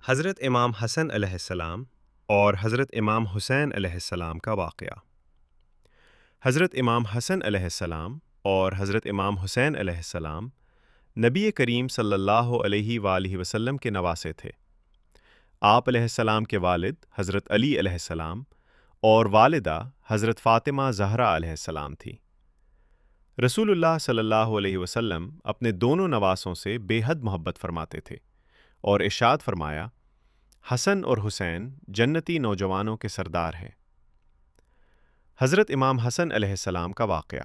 حضرت امام حسن علیہ السلام اور حضرت امام حسین علیہ السلام کا واقعہ۔ حضرت امام حسن علیہ السلام اور حضرت امام حسین علیہ السلام نبی کریم صلی اللہ علیہ وآلہ وسلم کے نواسے تھے۔ آپ علیہ السلام کے والد حضرت علی علیہ السلام اور والدہ حضرت فاطمہ زہرا علیہ السلام تھی۔ رسول اللہ صلی اللہ علیہ وسلم اپنے دونوں نواسوں سے بے حد محبت فرماتے تھے اور ارشاد فرمایا، حسن اور حسین جنتی نوجوانوں کے سردار ہیں۔ حضرت امام حسن علیہ السلام کا واقعہ۔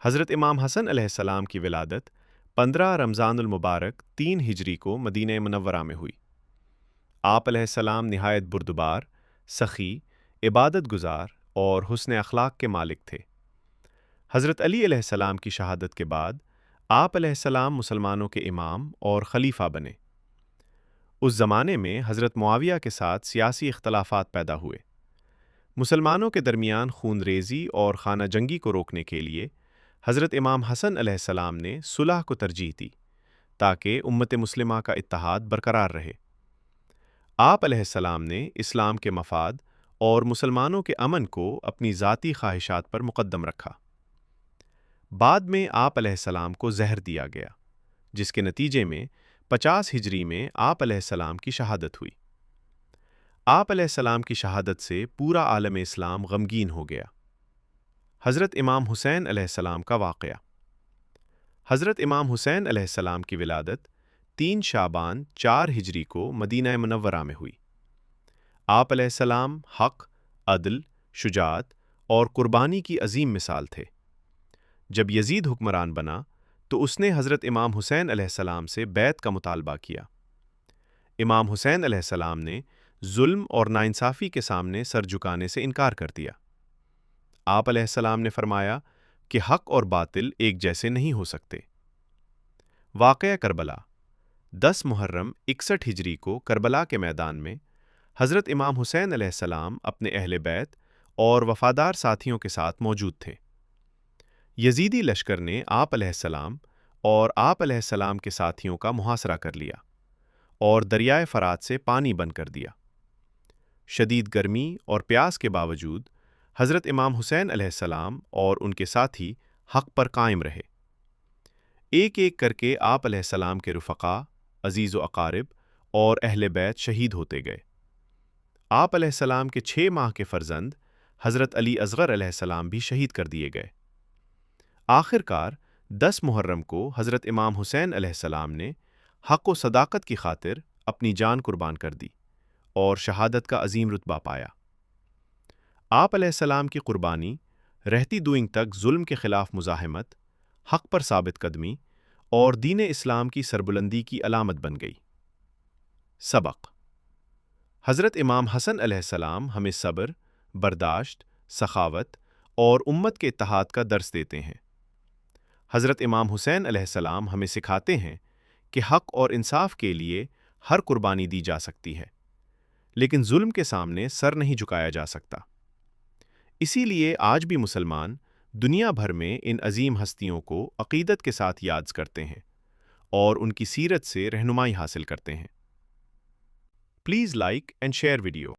حضرت امام حسن علیہ السلام کی ولادت 15 رمضان المبارک 3 ہجری کو مدینہ منورہ میں ہوئی۔ آپ علیہ السلام نہایت بردبار، سخی، عبادت گزار اور حسن اخلاق کے مالک تھے۔ حضرت علی علیہ السلام کی شہادت کے بعد آپ علیہ السلام مسلمانوں کے امام اور خلیفہ بنے۔ اس زمانے میں حضرت معاویہ کے ساتھ سیاسی اختلافات پیدا ہوئے۔ مسلمانوں کے درمیان خون ریزی اور خانہ جنگی کو روکنے کے لیے حضرت امام حسن علیہ السلام نے صلح کو ترجیح دی تاکہ امت مسلمہ کا اتحاد برقرار رہے۔ آپ علیہ السلام نے اسلام کے مفاد اور مسلمانوں کے امن کو اپنی ذاتی خواہشات پر مقدم رکھا۔ بعد میں آپ علیہ السلام کو زہر دیا گیا، جس کے نتیجے میں 50 ہجری میں آپ علیہ السلام کی شہادت ہوئی۔ آپ علیہ السلام کی شہادت سے پورا عالم اسلام غمگین ہو گیا۔ حضرت امام حسین علیہ السلام کا واقعہ۔ حضرت امام حسین علیہ السلام کی ولادت 3 شعبان 4 ہجری کو مدینہ منورہ میں ہوئی۔ آپ علیہ السلام حق، عدل، شجاعت اور قربانی کی عظیم مثال تھے۔ جب یزید حکمران بنا تو اس نے حضرت امام حسین علیہ السلام سے بیعت کا مطالبہ کیا۔ امام حسین علیہ السلام نے ظلم اور ناانصافی کے سامنے سر جھکانے سے انکار کر دیا۔ آپ علیہ السلام نے فرمایا کہ حق اور باطل ایک جیسے نہیں ہو سکتے۔ واقعہ کربلا۔ 10 محرم 61 ہجری کو کربلا کے میدان میں حضرت امام حسین علیہ السلام اپنے اہل بیت اور وفادار ساتھیوں کے ساتھ موجود تھے۔ یزیدی لشکر نے آپ علیہ السلام اور آپ علیہ السلام کے ساتھیوں کا محاصرہ کر لیا اور دریائے فرات سے پانی بند کر دیا۔ شدید گرمی اور پیاس کے باوجود حضرت امام حسین علیہ السلام اور ان کے ساتھی حق پر قائم رہے۔ ایک ایک کر کے آپ علیہ السلام کے رفقا، عزیز و اقارب اور اہل بیت شہید ہوتے گئے۔ آپ علیہ السلام کے 6 ماہ کے فرزند حضرت علی اصغر علیہ السلام بھی شہید کر دیے گئے۔ آخر کار 10 محرم کو حضرت امام حسین علیہ السلام نے حق و صداقت کی خاطر اپنی جان قربان کر دی اور شہادت کا عظیم رتبہ پایا۔ آپ علیہ السلام کی قربانی رہتی دوئنگ تک ظلم کے خلاف مزاحمت، حق پر ثابت قدمی اور دین اسلام کی سربلندی کی علامت بن گئی۔ سبق: حضرت امام حسن علیہ السلام ہمیں صبر، برداشت، سخاوت اور امت کے اتحاد کا درس دیتے ہیں۔ حضرت امام حسین علیہ السلام ہمیں سکھاتے ہیں کہ حق اور انصاف کے لیے ہر قربانی دی جا سکتی ہے، لیکن ظلم کے سامنے سر نہیں جھکایا جا سکتا۔ اسی لیے آج بھی مسلمان دنیا بھر میں ان عظیم ہستیوں کو عقیدت کے ساتھ یاد کرتے ہیں اور ان کی سیرت سے رہنمائی حاصل کرتے ہیں۔ Please like and share video.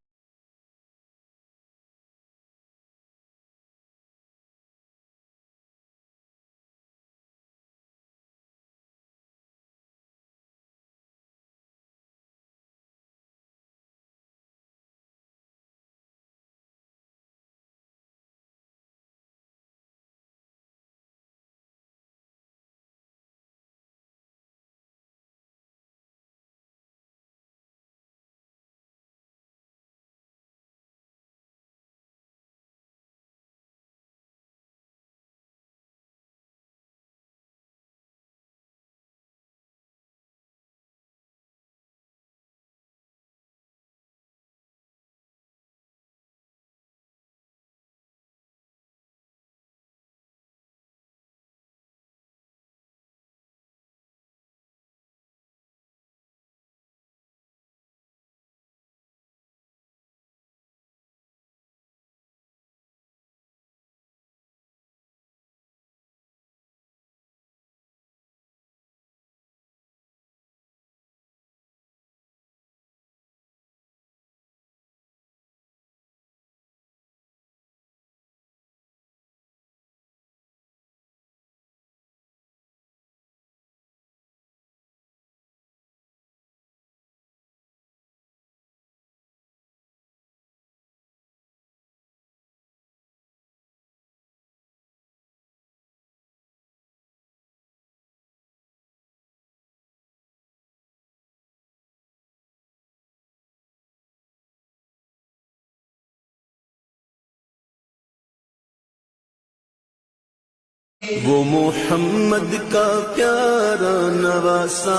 وہ محمد کا پیارا نواسا،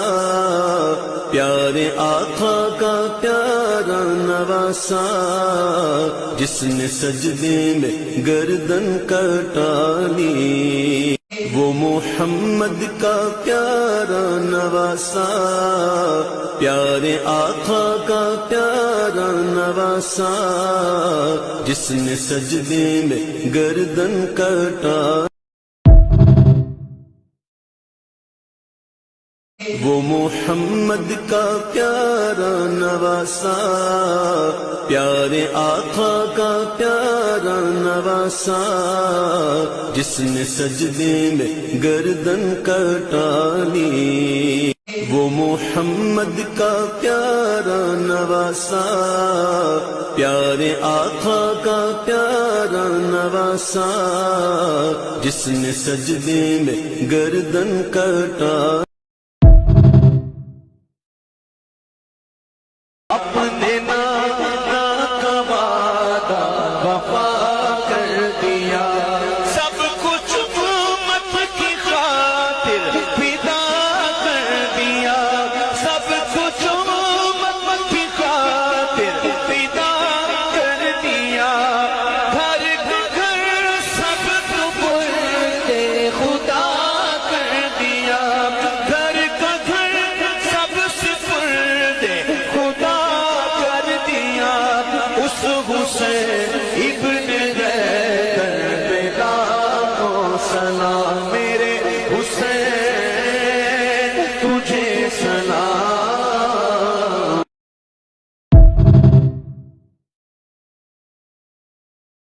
پیارے آقا کا پیارا نواسا، جس نے سجدے میں گردن کٹا لی۔ وہ محمد کا پیارا نواسا، پیارے آقا کا پیارا نواسا، جس نے سجدے میں گردن کٹا۔ وہ محمد کا پیارا نواسا، پیارے آقا کا پیارا نواسا، جس نے سجدے میں گردن کٹا لی۔ وہ محمد کا پیارا نواسا، پیارے آقا کا پیارا نواسا، جس نے سجدے میں گردن کٹا۔ اپنے نانا کا وعدہ وفا کر دیا، سب کچھ امت کی خاطر فدا کر دیا، سب کچھ امت کی خاطر فدا کر دیا، گھر گھر سب کو بولتے خدا کر دیا، گھر گھر سب سے بولتے خدا کر دیا۔ اس حسین ابن حیدر پہ لاکھوں سلام، میرے حسین تجھے سلام۔